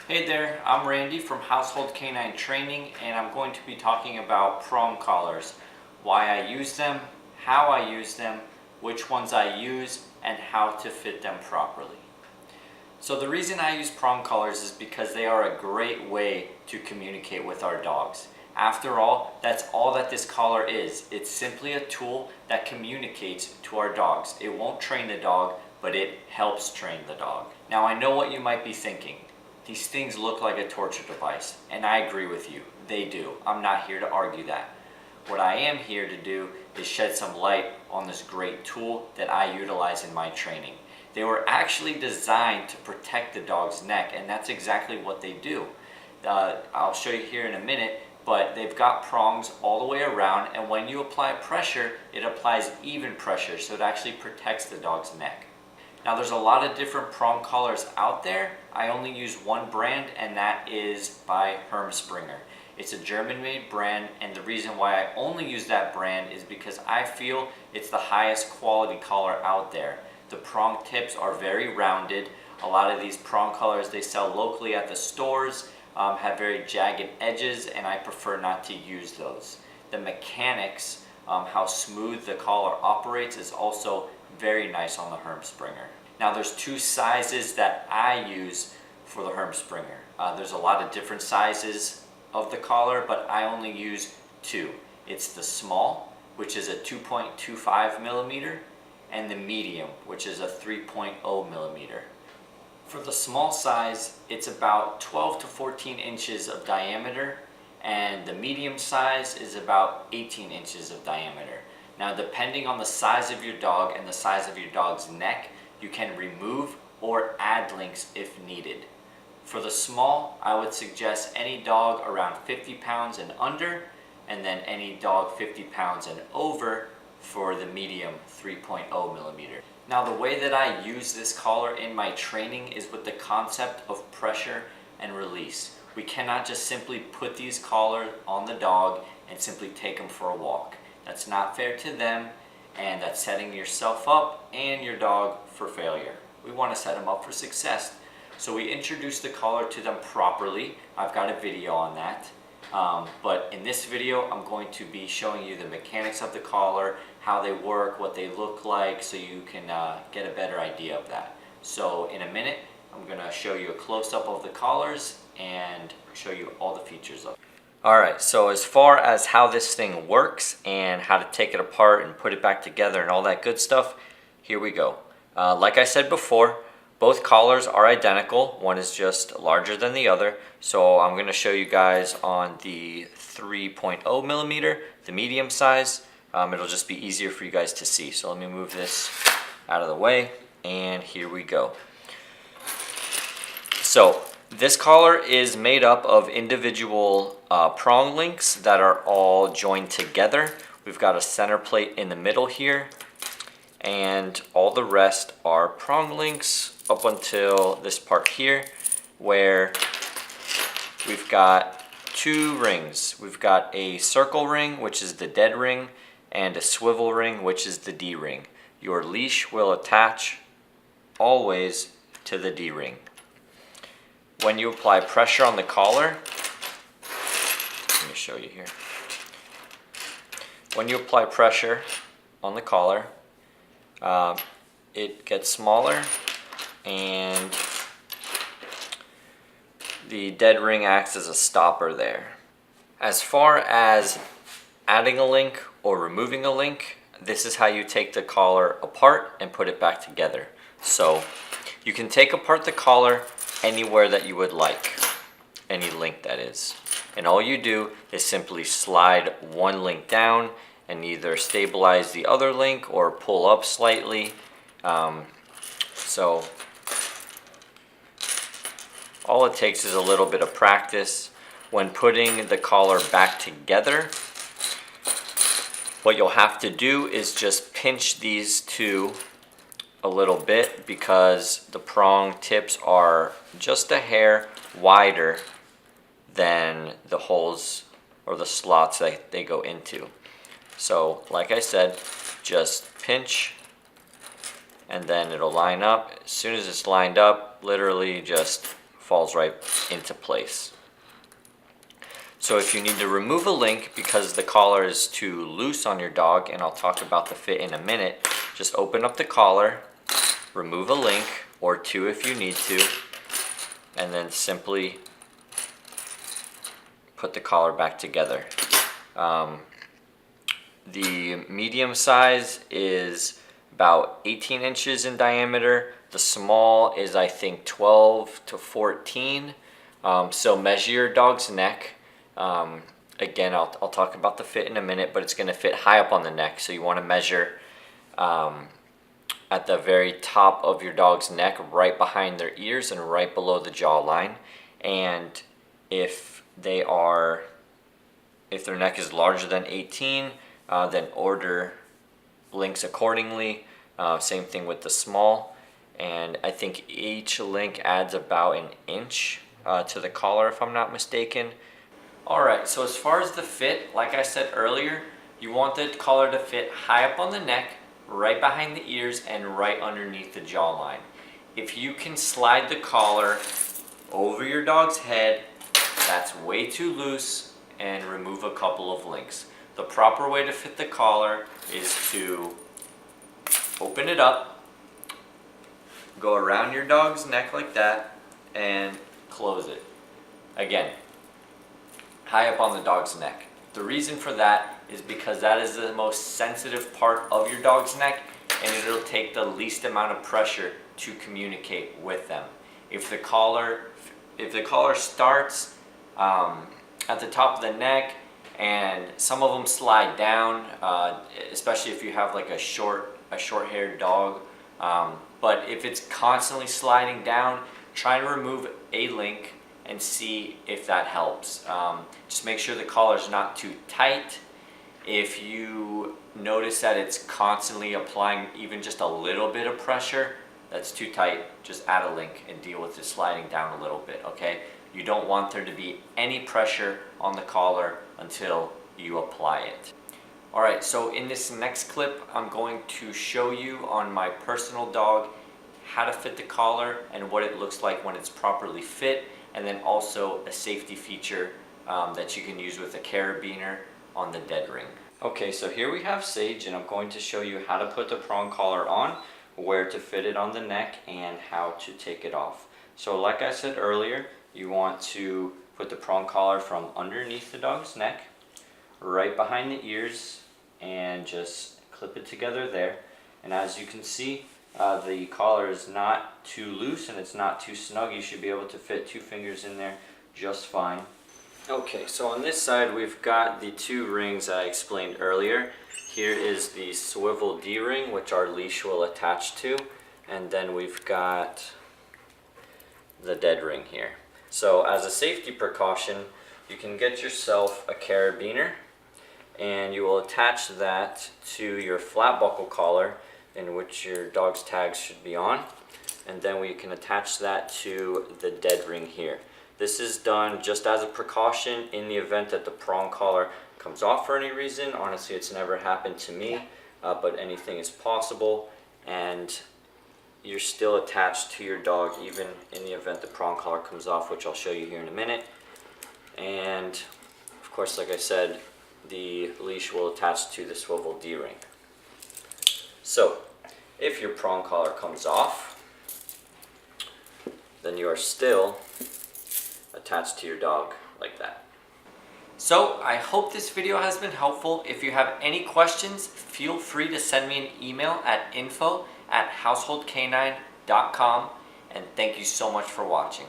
Hey there, I'm Randy from Household Canine Training, and I'm going to be talking about prong collars, why I use them, how I use them, which ones I use, and how to fit them properly. So the reason I use prong collars is because they are a great way to communicate with our dogs. After all, that's all that this collar is. It's simply a tool that communicates to our dogs. It won't train the dog, but it helps train the dog. Now I know what you might be thinking. These things look like a torture device, and I agree with you. They do. I'm not here to argue that. What I am here to do is shed some light on this great tool that I utilize in my training. They were actually designed to protect the dog's neck, and that's exactly what they do. I'll show you here in a minute, but they've got prongs all the way around, and when you apply pressure, it applies even pressure, so it actually protects the dog's neck. Now there's a lot of different prong collars out there. I only use one brand, and that is by Springer. It's a German-made brand, and the reason why I only use that brand is because I feel it's the highest quality collar out there. The prong tips are very rounded. A lot of these prong collars they sell locally at the stores have very jagged edges, and I prefer not to use those. The mechanics, how smooth the collar operates, is also very nice on the Springer. Now there's two sizes that I use for the Springer. There's a lot of different sizes of the collar, but I only use two. It's the small, which is a 2.25 millimeter, and the medium, which is a 3.0 millimeter. For the small size, it's about 12 to 14 inches of diameter, and the medium size is about 18 inches of diameter. Now, depending on the size of your dog and the size of your dog's neck, you can remove or add links if needed. For the small, I would suggest any dog around 50 pounds and under, and then any dog 50 pounds and over for the medium 3.0 millimeter. Now, the way that I use this collar in my training is with the concept of pressure and release. We cannot just simply put these collars on the dog and simply take them for a walk. That's not fair to them, and that's setting yourself up and your dog for failure. We want to set them up for success. So we introduce the collar to them properly. I've got a video on that. But in this video, I'm going to be showing you the mechanics of the collar, how they work, what they look like, so you can get a better idea of that. So in a minute, I'm going to show you a close-up of the collars and show you all the features of it. Alright, so as far as how this thing works and how to take it apart and put it back together and all that good stuff, here we go. Like I said before, both collars are identical. One is just larger than the other. So I'm going to show you guys on the 3.0 millimeter, the medium size. It'll just be easier for you guys to see. So let me move this out of the way, and here we go. So this collar is made up of individual prong links that are all joined together. We've got a center plate in the middle here, and all the rest are prong links up until this part here, where we've got two rings. We've got a circle ring, which is the dead ring, and a swivel ring, which is the D ring. Your leash will attach always to the D ring. When you apply pressure on the collar, let me show you here. When you apply pressure on the collar, it gets smaller, and the dead ring acts as a stopper there. As far as adding a link or removing a link, this is how you take the collar apart and put it back together. So you can take apart the collar anywhere that you would like, any link that is. And all you do is simply slide one link down and either stabilize the other link or pull up slightly. So all it takes is a little bit of practice. When putting the collar back together, what you'll have to do is just pinch these two a little bit, because the prong tips are just a hair wider than the holes or the slots that they go into. So like I said, just pinch and then it'll line up. As soon as it's lined up, literally just falls right into place. So if you need to remove a link because the collar is too loose on your dog, and I'll talk about the fit in a minute, just open up the collar, remove a link or two if you need to, and then simply put the collar back together. The medium size is about 18 inches in diameter. The small is, I think, 12 to 14. So measure your dog's neck. Again, I'll talk about the fit in a minute, but it's going to fit high up on the neck. So you want to measure at the very top of your dog's neck, right behind their ears and right below the jawline. And if their neck is larger than 18, then order links accordingly. Same thing with the small. And I think each link adds about an inch to the collar, if I'm not mistaken. Alright, so as far as the fit, like I said earlier, you want the collar to fit high up on the neck, right behind the ears, and right underneath the jawline. If you can slide the collar over your dog's head, that's way too loose, and remove a couple of links. The proper way to fit the collar is to open it up, go around your dog's neck like that, and close it. Again, high up on the dog's neck. The reason for that is because that is the most sensitive part of your dog's neck, and it'll take the least amount of pressure to communicate with them. If the collar starts at the top of the neck, and some of them slide down, especially if you have like a short-haired dog. But if it's constantly sliding down, try and remove a link and see if that helps. Just make sure the collar's not too tight. If you notice that it's constantly applying even just a little bit of pressure, that's too tight, just add a link and deal with it sliding down a little bit, okay? You don't want there to be any pressure on the collar until you apply it. Alright, so in this next clip, I'm going to show you on my personal dog how to fit the collar and what it looks like when it's properly fit, and then also a safety feature that you can use with a carabiner on the dead ring. Okay, so here we have Sage, and I'm going to show you how to put the prong collar on, where to fit it on the neck, and how to take it off. So like I said earlier, you want to put the prong collar from underneath the dog's neck, right behind the ears, and just clip it together there. And as you can see, the collar is not too loose and it's not too snug. You should be able to fit 2 fingers in there just fine. Okay, so on this side we've got the 2 rings I explained earlier. Here is the swivel D-ring, which our leash will attach to, and then we've got the dead ring here. So as a safety precaution, you can get yourself a carabiner, and you will attach that to your flat buckle collar, in which your dog's tags should be on, and then we can attach that to the dead ring here. This is done just as a precaution in the event that the prong collar comes off for any reason. Honestly, it's never happened to me, but anything is possible, and you're still attached to your dog even in the event the prong collar comes off, which I'll show you here in a minute. And of course, like I said, the leash will attach to the swivel D-ring. So if your prong collar comes off, then you are still attached to your dog like that. So I hope this video has been helpful. If you have any questions, feel free to send me an email at info@householdcanine.com, and thank you so much for watching.